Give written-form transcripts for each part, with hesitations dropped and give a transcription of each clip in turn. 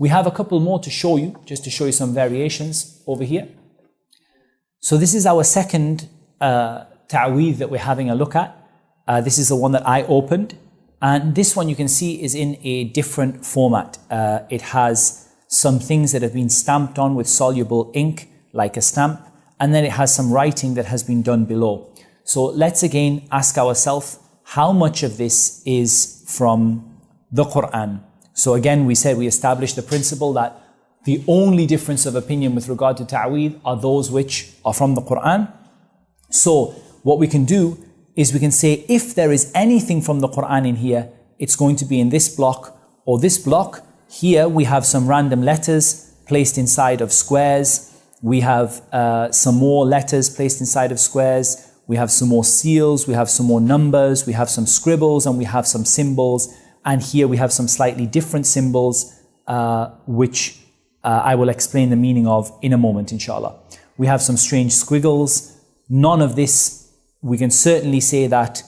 We have a couple more to show you, just to show you some variations over here. So this is our second ta'weez that we're having a look at. This is the one that I opened. And this one you can see is in a different format. It has some things that have been stamped on with soluble ink, like a stamp. And then it has some writing that has been done below. So let's again ask ourselves, how much of this is from the Quran? So again, we established the principle that the only difference of opinion with regard to ta'weez are those which are from the Quran. So what we can do is we can say, if there is anything from the Quran in here, it's going to be in this block or this block. Here we have some random letters placed inside of squares. We have some more letters placed inside of squares. We have some more seals. We have some more numbers. We have some scribbles and we have some symbols. And here we have some slightly different symbols, which I will explain the meaning of in a moment, inshallah. We have some strange squiggles. None of this, we can certainly say that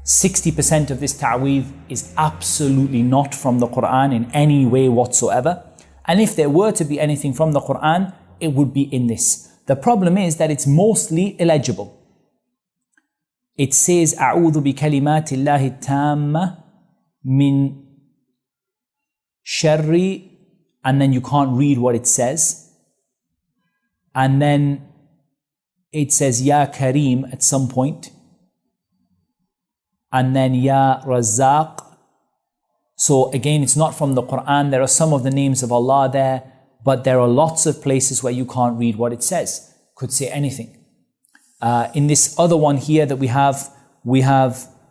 60% of this ta'weez is absolutely not from the Quran in any way whatsoever. And if there were to be anything from the Quran, it would be in this. The problem is that it's mostly illegible. It says, أعوذ بكلمات الله التامة من شر, and then you can't read what it says. And then it says Ya Kareem at some point. And then Ya Razzaq. So again, it's not from the Quran. There are some of the names of Allah there, but there are lots of places where you can't read what it says. Could say anything. In this other one here that we have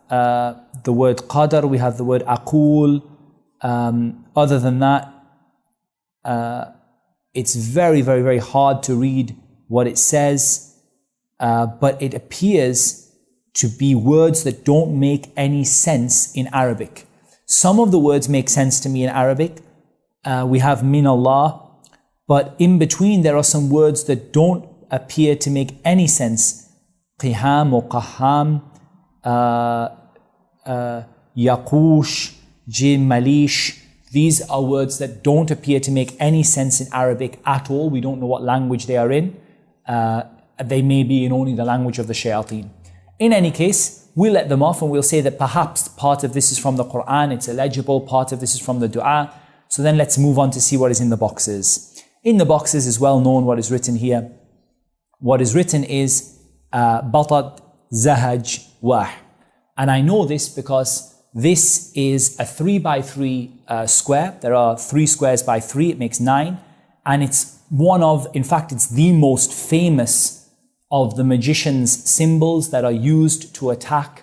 the word Qadr, we have the word Aqul. Other than that, it's very, very, very hard to read what it says, but it appears to be words that don't make any sense in Arabic. Some of the words make sense to me in Arabic. We have min Allah, but in between there are some words that don't appear to make any sense. Qiham or Qaham, Yaqush, Jim, Malish. These are words that don't appear to make any sense in Arabic at all. We don't know what language they are in. They may be in only the language of the shayateen. In any case, we'll let them off and we'll say that perhaps part of this is from the Quran, it's illegible, part of this is from the dua. So then let's move on to see what is in the boxes. In the boxes is well known what is written here. What is written is Batad, Zahaj, Wah. And I know this because this is a 3x3 square. There are 3 squares by 3, it makes 9. And it's in fact, it's the most famous of the magician's symbols that are used to attack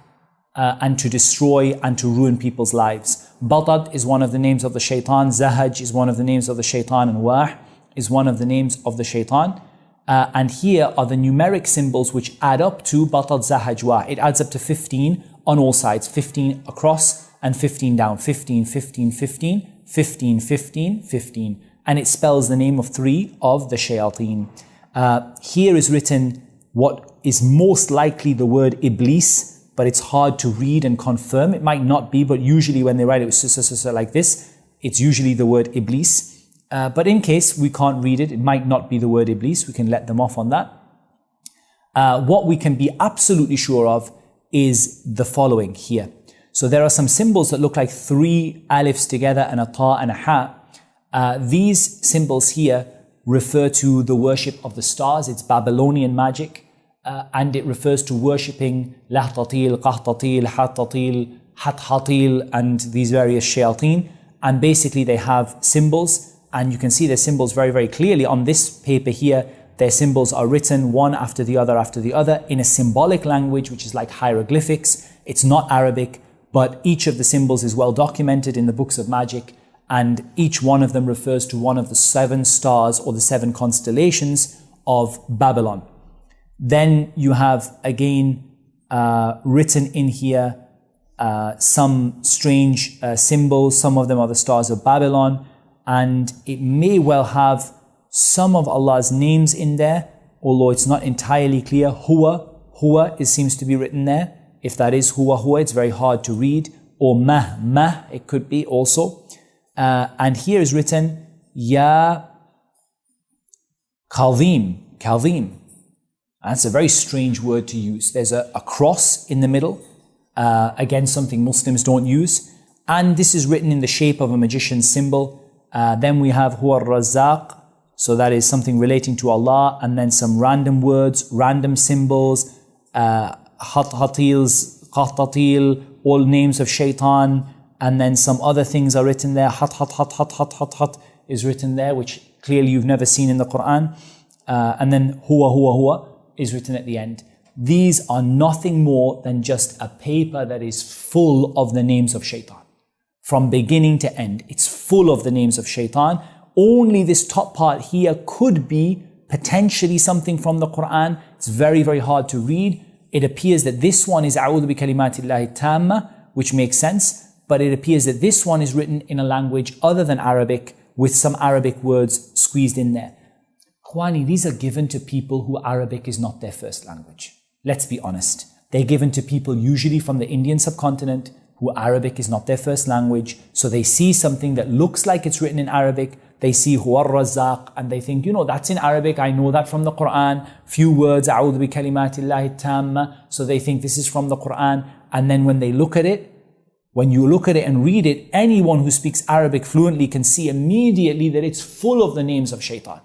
and to destroy and to ruin people's lives. Batad is one of the names of the shaitan, Zahaj is one of the names of the shaitan, and Wah is one of the names of the shaitan. And here are the numeric symbols which add up to Batad, Zahaj, Wah. It adds up to 15 on all sides, 15 across and 15 down, 15, 15, 15, 15, 15, 15. And it spells the name of 3 of the shayateen. Here is written what is most likely the word Iblis, but it's hard to read and confirm. It might not be, but usually when they write it like this, it's usually the word Iblis. But in case we can't read it, it might not be the word Iblis. We can let them off on that. What we can be absolutely sure of is the following here. So there are some symbols that look like 3 alifs together and a ta and a ha. These symbols here refer to the worship of the stars. It's Babylonian magic. And it refers to worshipping Lahtatil, Qahtatil, Hattatil, Hathatil, and these various shayateen. And basically they have symbols. And you can see their symbols very, very clearly on this paper here. Their symbols are written one after the other in a symbolic language, which is like hieroglyphics. It's not Arabic, but each of the symbols is well documented in the books of magic. And each one of them refers to one of the 7 stars or the 7 constellations of Babylon. Then you have again written in here some strange symbols. Some of them are the stars of Babylon. And it may well have some of Allah's names in there, although it's not entirely clear. Huwa seems to be written there. If that is Huwa, it's very hard to read. Or Mah, it could be also. And here is written Ya Kaldim. That's a very strange word to use. There's a cross in the middle. Again, something Muslims don't use. And this is written in the shape of a magician's symbol. Then we have Huwa Razzaq. So that is something relating to Allah. And then some random words, random symbols, Qatatil, all names of shaitan. And then some other things are written there. Hat is written there, which clearly you've never seen in the Quran. And then Huwa is written at the end. These are nothing more than just a paper that is full of the names of shaitan. From beginning to end, it's full of the names of shaitan. Only this top part here could be potentially something from the Quran. It's very, very hard to read. It appears that this one is A'udhu bi kalimatillahi tamma, which makes sense. But it appears that this one is written in a language other than Arabic with some Arabic words squeezed in there. Khwani, these are given to people who Arabic is not their first language. Let's be honest. They're given to people usually from the Indian subcontinent who Arabic is not their first language. So they see something that looks like it's written in Arabic. They see Huwa Razzaq and they think, that's in Arabic. I know that from the Quran. Few words, A'udhu bi kalimatillahi tamma. So they think this is from the Quran. And then when you look at it and read it, anyone who speaks Arabic fluently can see immediately that it's full of the names of shaitan.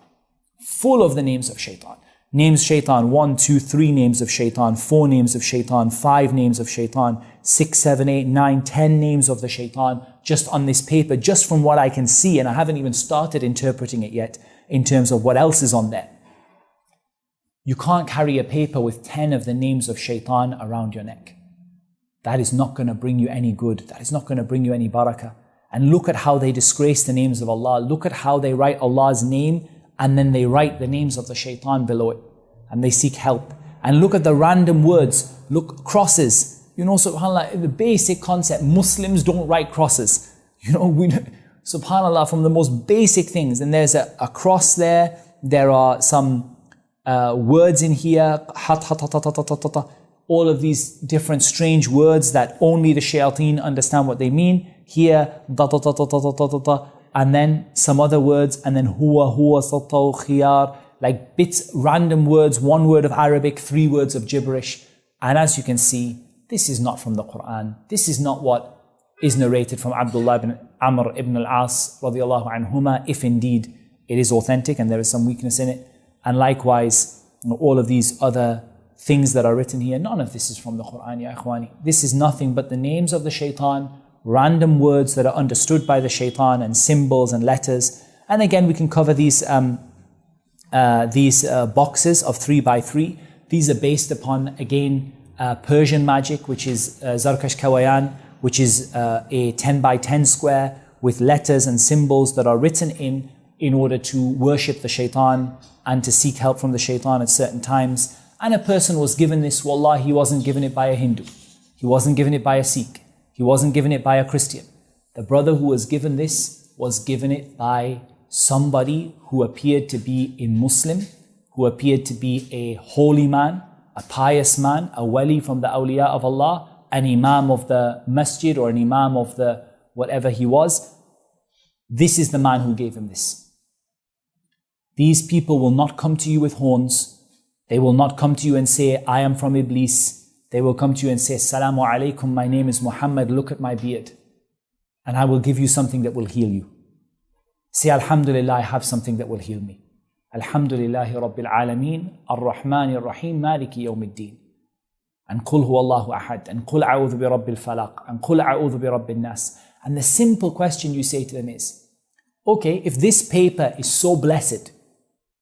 Full of the names of shaitan. Names shaitan, 1, 2, 3 names of shaitan, 4 names of shaitan, 5 names of shaitan, 6, 7, 8, 9, 10 names of the shaitan, just on this paper, just from what I can see, and I haven't even started interpreting it yet in terms of what else is on there. You can't carry a paper with 10 of the names of shaitan around your neck. That is not going to bring you any good. That is not going to bring you any barakah. And look at how they disgrace the names of Allah. Look at how they write Allah's name and then they write the names of the shaitan below it. And they seek help. And look at the random words. Look, crosses. SubhanAllah, the basic concept, Muslims don't write crosses. SubhanAllah, from the most basic things. And there's a cross there. There are some words in here. All of these different strange words that only the shayateen understand what they mean. Here, and then some other words, and then huwa, sattaw, khiyar, like bits, random words, 1 word of Arabic, 3 words of gibberish. And as you can see, this is not from the Quran. This is not what is narrated from Abdullah ibn Amr ibn al-As radiallahu anhuma, if indeed it is authentic and there is some weakness in it. And likewise, all of these other things that are written here, none of this is from the Quran, ya ikhwani. This is nothing but the names of the shaitan, random words that are understood by the shaitan, and symbols and letters. And again, we can cover these boxes of 3 by 3. These are based upon, again, Persian magic, which is Zarkash Kawayan, which is a 10 by 10 square with letters and symbols that are written in order to worship the shaitan and to seek help from the shaitan at certain times. And a person was given this, wallah, he wasn't given it by a Hindu. He wasn't given it by a Sikh. He wasn't given it by a Christian. The brother who was given this was given it by somebody who appeared to be a Muslim, who appeared to be a holy man, a pious man, a wali from the awliya of Allah, an imam of the masjid or an imam of the whatever he was. This is the man who gave him this. These people will not come to you with horns. They will not come to you and say, I am from Iblis. They will come to you and say, Assalamu alaikum, my name is Muhammad, look at my beard. And I will give you something that will heal you. Say, Alhamdulillah, I have something that will heal me. Alhamdulillahi Rabbil Alameen, Ar-Rahman Ar-Rahim, Maliki Yawmiddin. And Qul Huwallahu Ahad, and Qul A'udhu bi Rabbil Falaq, and Qul A'udhu bi Rabbil Nas. And the simple question you say to them is, okay, if this paper is so blessed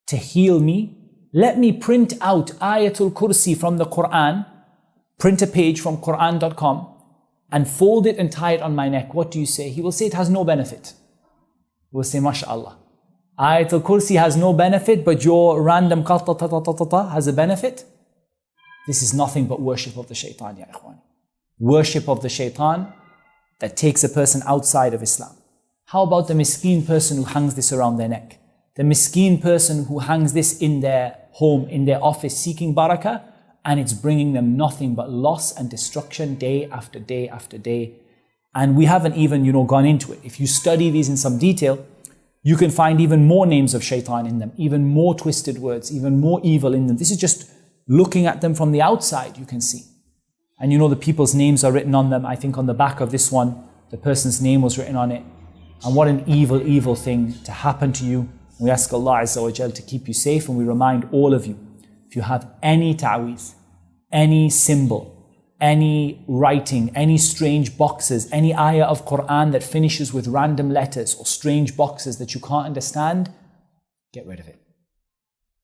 to heal me, let me print out Ayatul Kursi from the Quran, print a page from Quran.com and fold it and tie it on my neck. What do you say? He will say it has no benefit. He will say, MashaAllah. Ayatul Kursi has no benefit, but your random has a benefit. This is nothing but worship of the shaitan, ya ikhwan. Worship of the shaitan that takes a person outside of Islam. How about the miskeen person who hangs this around their neck? The miskeen person who hangs this in their home, in their office, seeking barakah, and it's bringing them nothing but loss and destruction day after day after day. And we haven't even, gone into it. If you study these in some detail, You can find even more names of shaitan in them, even more twisted words, even more evil in them. This is just looking at them from the outside, you can see. And you know the people's names are written on them. I think on the back of this one, the person's name was written on it. And what an evil, evil thing to happen to you. We ask Allah Azza wa Jal to keep you safe, and we remind all of you, if you have any ta'weez, any symbol, any writing, any strange boxes, any ayah of Quran that finishes with random letters or strange boxes that you can't understand, get rid of it.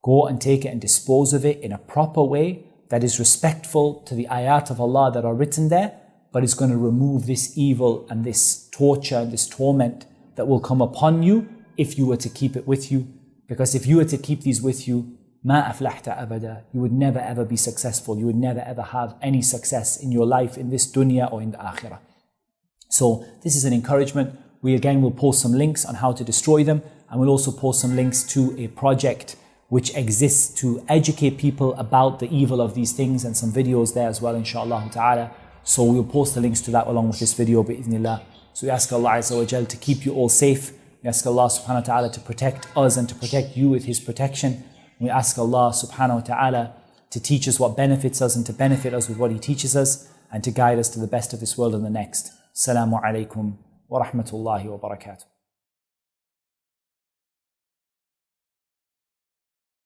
Go and take it and dispose of it in a proper way that is respectful to the ayat of Allah that are written there, but is going to remove this evil and this torture and this torment that will come upon you if you were to keep it with you. Because if you were to keep these with you, ما أفلحت أبدا, you would never ever be successful. You would never ever have any success in your life, in this dunya or in the akhirah. So this is an encouragement. We again will post some links on how to destroy them, and we'll also post some links to a project which exists to educate people about the evil of these things, and some videos there as well, inshallah ta'ala. So we'll post the links to that along with this video, bi'idhnillah. So we ask Allah Azza wa Jal to keep you all safe. We ask Allah subhanahu wa ta'ala to protect us and to protect you with His protection. We ask Allah subhanahu wa ta'ala to teach us what benefits us and to benefit us with what He teaches us, and to guide us to the best of this world and the next. Assalamu alaikum wa rahmatullahi wa barakatuh.